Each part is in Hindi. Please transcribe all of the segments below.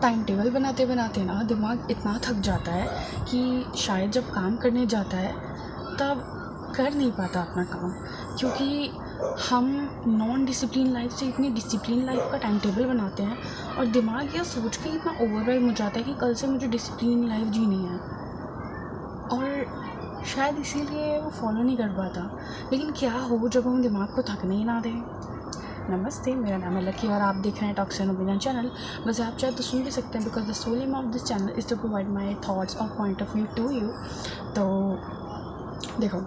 टाइम टेबल बनाते बनाते ना दिमाग इतना थक जाता है कि शायद जब काम करने जाता है तब कर नहीं पाता अपना काम, क्योंकि हम नॉन डिसिप्लिन लाइफ से इतनी डिसिप्लिन लाइफ का टाइम टेबल बनाते हैं और दिमाग यह सोच के इतना ओवरवेल्म हो जाता है कि कल से मुझे डिसिप्लिन लाइफ जीनी है, और शायद इसीलिए वो फॉलो नहीं कर पाता। लेकिन क्या हो जब हम दिमाग को थकने ही ना दें। नमस्ते, मेरा नाम है लकी और आप देख रहे हैं टॉक्स एंड ओपिनियन चैनल। वैसे आप चाहे तो सुन भी सकते हैं, because the sole aim of this channel is to provide my thoughts और point of view to you. तो देखो,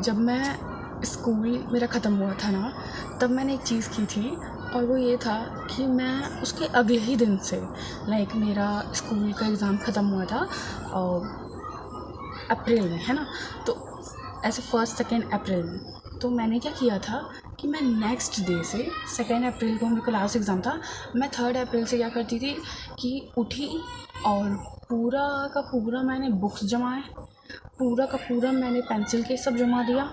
जब मैं स्कूल मेरा ख़त्म हुआ था ना, तब मैंने एक चीज़ की थी, और वो ये था कि मैं उसके अगले ही दिन से मेरा स्कूल का एग्ज़ाम ख़त्म हुआ था अप्रैल में, है ना। तो ऐसे 1 अप्रैल में तो मैंने क्या किया था कि मैं नेक्स्ट डे से 2 अप्रैल को हम लोग का लास्ट एग्ज़ाम था, मैं 3 अप्रैल से क्या करती थी कि उठी और पूरा का पूरा मैंने बुक्स जमाए, पूरा का पूरा मैंने पेंसिल के सब जमा दिया,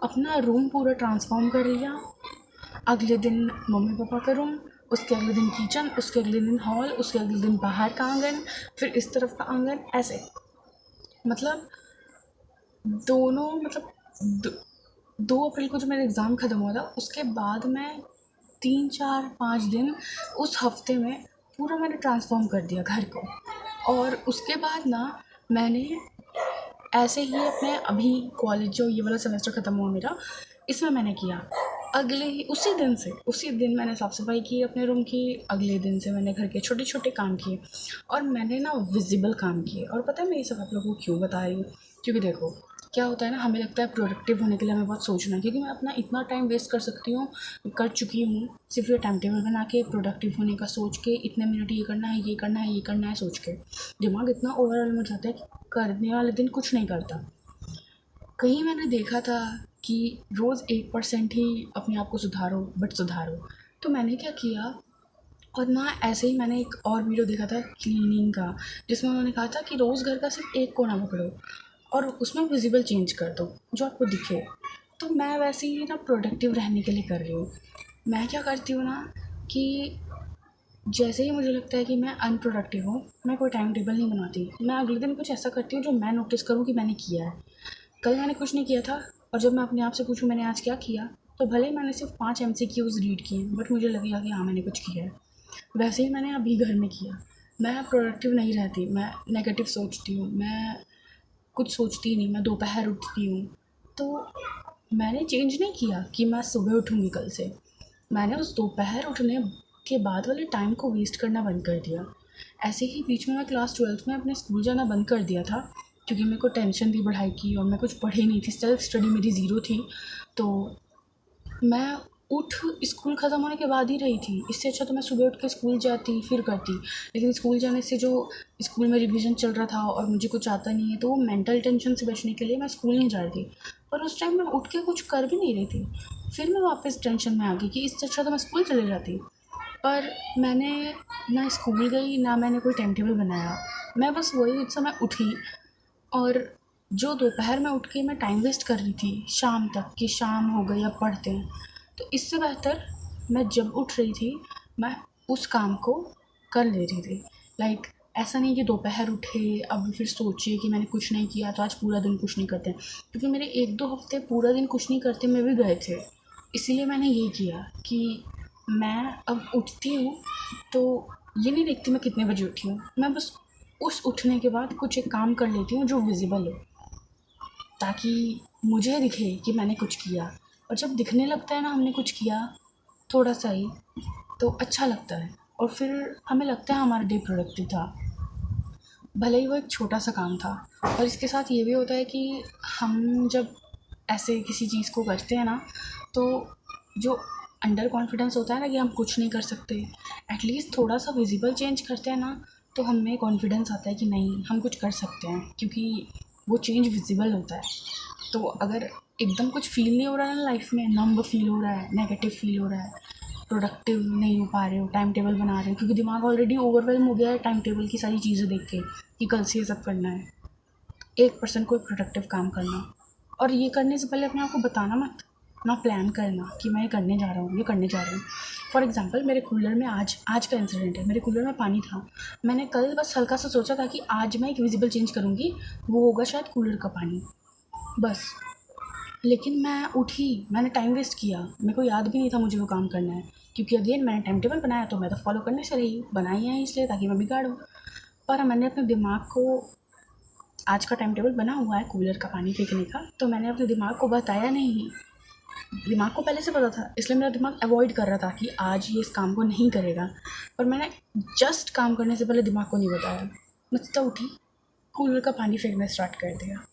अपना रूम पूरा ट्रांसफॉर्म कर लिया। अगले दिन मम्मी पापा का रूम, उसके अगले दिन किचन, उसके अगले दिन हॉल, उसके अगले दिन बाहर का आंगन, फिर इस तरफ का आंगन, ऐसे मतलब दोनों मतलब 2 अप्रैल को जब मेरा एग्ज़ाम ख़त्म हुआ था, उसके बाद मैं 3 4 5 दिन उस हफ्ते में पूरा मैंने ट्रांसफॉर्म कर दिया घर को। और उसके बाद ना मैंने ऐसे ही अपने अभी कॉलेज जो ये वाला सेमेस्टर ख़त्म हुआ मेरा, इसमें मैंने किया अगले ही उसी दिन मैंने साफ़ सफाई की अपने रूम की। अगले दिन से मैंने घर के छोटे छोटे काम किए और मैंने ना विजिबल काम किए। और पता है मैं ये सब आप लोगों को क्यों बता रही हूँ, क्योंकि देखो क्या होता है ना, हमें लगता है प्रोडक्टिव होने के लिए हमें बहुत सोचना है, क्योंकि मैं अपना इतना टाइम वेस्ट कर चुकी हूँ सिर्फ ये टाइम टेबल बना के, प्रोडक्टिव होने का सोच के, इतने मिनट ये करना है ये करना है ये करना है सोच के दिमाग इतना ओवरऑल हो जाता है कि करने वाले दिन कुछ नहीं करता। कहीं मैंने देखा था कि रोज़ 1% ही अपने आप को सुधारो, बट सुधारो। तो मैंने क्या किया, और ना ऐसे ही मैंने एक और वीडियो देखा था क्लीनिंग का, जिसमें उन्होंने कहा था कि रोज़ घर का सिर्फ एक कोना पकड़ो और उसमें विजिबल चेंज कर दो जो आपको दिखे। तो मैं वैसे ही ना प्रोडक्टिव रहने के लिए कर रही हूँ। मैं क्या करती हूँ ना कि जैसे ही मुझे लगता है कि मैं अनप्रोडक्टिव हूँ, मैं कोई टाइम टेबल नहीं बनाती, मैं अगले दिन कुछ ऐसा करती हूँ जो मैं नोटिस करूँ कि मैंने किया है। कल मैंने कुछ नहीं किया था, और जब मैं अपने आप से पूछूँ मैंने आज क्या किया, तो भले ही मैंने सिर्फ 5 MCQs रीड किए, बट मुझे लगेगा कि हाँ मैंने कुछ किया है। वैसे ही मैंने अभी घर में किया। मैं प्रोडक्टिव नहीं रहती, मैं नेगेटिव सोचती हूँ, मैं कुछ सोचती ही नहीं, मैं दोपहर उठती हूँ। तो मैंने चेंज नहीं किया कि मैं सुबह उठूँगी कल से, मैंने उस दोपहर उठने के बाद वाले टाइम को वेस्ट करना बंद कर दिया। ऐसे ही बीच में मैं क्लास 12th में अपने स्कूल जाना बंद कर दिया था, क्योंकि मेरे को टेंशन थी पढ़ाई की और मैं कुछ पढ़ी नहीं थी, सेल्फ स्टडी मेरी ज़ीरो थी। तो मैं उठ स्कूल ख़त्म होने के बाद ही रही थी। इससे अच्छा तो मैं सुबह उठ के स्कूल जाती फिर करती। लेकिन स्कूल जाने से जो स्कूल में रिवीजन चल रहा था और मुझे कुछ आता नहीं है, तो वो मेंटल टेंशन से बचने के लिए मैं स्कूल नहीं जा रही थी। पर उस टाइम मैं उठ के कुछ कर भी नहीं रही थी। फिर मैं वापस टेंशन में आ गई कि इससे अच्छा तो मैं स्कूल चले जाती। पर मैंने ना स्कूल गई ना मैंने कोई टाइम टेबल बनाया। मैं बस वही उस समय उठी, और जो दोपहर में उठ के मैं टाइम वेस्ट कर रही थी शाम तक कि शाम हो गई अब पढ़ते हैं, तो इससे बेहतर मैं जब उठ रही थी मैं उस काम को कर ले रही थी। ऐसा नहीं कि दोपहर उठे अब फिर सोचे कि मैंने कुछ नहीं किया तो आज पूरा दिन कुछ नहीं करते हैं, क्योंकि मेरे 1 2 हफ्ते पूरा दिन कुछ नहीं करते में भी गए थे। इसीलिए मैंने ये किया कि मैं अब उठती हूँ तो ये नहीं देखती मैं कितने बजे उठी हूँ, मैं बस उस उठने के बाद कुछ एक काम कर लेती हूँ जो विजिबल हो, ताकि मुझे दिखे कि मैंने कुछ किया। और जब दिखने लगता है ना हमने कुछ किया थोड़ा सा ही, तो अच्छा लगता है और फिर हमें लगता है हमारा डे प्रोडक्टिव था, भले ही वो एक छोटा सा काम था। और इसके साथ ये भी होता है कि हम जब ऐसे किसी चीज़ को करते हैं ना, तो जो अंडर कॉन्फिडेंस होता है ना कि हम कुछ नहीं कर सकते, एटलीस्ट थोड़ा सा विजिबल चेंज करते हैं ना, तो हमें कॉन्फिडेंस आता है कि नहीं हम कुछ कर सकते हैं, क्योंकि वो चेंज विजिबल होता है। तो अगर एकदम कुछ फ़ील नहीं हो रहा है ना लाइफ में, नंब फील हो रहा है, नेगेटिव फील हो रहा है, प्रोडक्टिव नहीं हो पा रहे हो, टाइम टेबल बना रहे हो, क्योंकि दिमाग ऑलरेडी ओवरवेल्म हो गया है टाइम टेबल की सारी चीज़ें देख के कि कल से ये सब करना है, 1% कोई प्रोडक्टिव काम करना। और ये करने से पहले अपने आप को बताना मत ना प्लान करना कि मैं ये करने जा रहा हूँ, ये करने जा रही हूँ। फॉर एग्ज़ाम्पल मेरे कूलर में आज का इंसिडेंट है। मेरे कूलर में पानी था, मैंने कल बस हल्का सा सोचा था कि आज मैं एक विजिबल चेंज करूँगी, वो होगा शायद कूलर का पानी, बस। लेकिन मैं उठी, मैंने टाइम वेस्ट किया, मेरे को याद भी नहीं था मुझे वो काम करना है, क्योंकि अगेन मैंने टाइम टेबल बनाया तो मैं तो फॉलो करने से रही, बनाई है इसलिए ताकि मैं बिगाड़ूँ। पर मैंने अपने दिमाग को, आज का टाइम टेबल बना हुआ है कूलर का पानी फेंकने का, तो मैंने अपने दिमाग को बताया नहीं। दिमाग को पहले से पता था, इसलिए मेरा दिमाग अवॉइड कर रहा था कि आज ये इस काम को नहीं करेगा। पर मैंने जस्ट काम करने से पहले दिमाग को नहीं बताया, मैं सीधा उठी, कूलर का पानी फेंकना स्टार्ट कर दिया।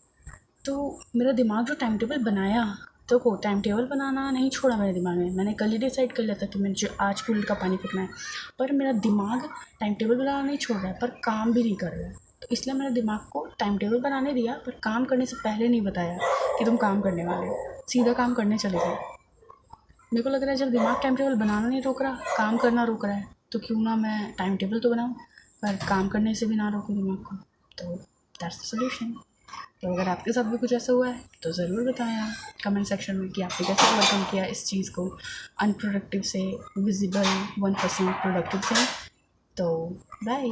तो मेरा दिमाग जो टाइम टेबल बनाया, तो को टाइम टेबल बनाना नहीं छोड़ा मेरे दिमाग में। मैंने कल ही डिसाइड कर लिया था कि मुझे आज कूलर का पानी फेंकना है, पर मेरा दिमाग टाइम टेबल बनाना नहीं छोड़ रहा है, पर काम भी नहीं कर रहा है। तो इसलिए मैंने दिमाग को टाइम टेबल बनाने दिया, पर काम करने से पहले नहीं बताया कि तुम काम करने वाले हो, सीधा काम करने चले गए। मेरे को लग रहा है जब दिमाग टाइम टेबल बनाना नहीं रोक रहा, काम करना रोक रहा है, तो क्यों ना मैं टाइम टेबल तो बनाऊँ, पर काम करने से भी ना रोकूँ दिमाग को। तो दैट्स द सोल्यूशन। तो अगर आपके साथ भी कुछ ऐसा हुआ है तो ज़रूर बताएं आप कमेंट सेक्शन में कि आपने कैसे ओवरकम किया इस चीज़ को, अनप्रोडक्टिव से विजिबल 1% प्रोडक्टिव से। तो बाय।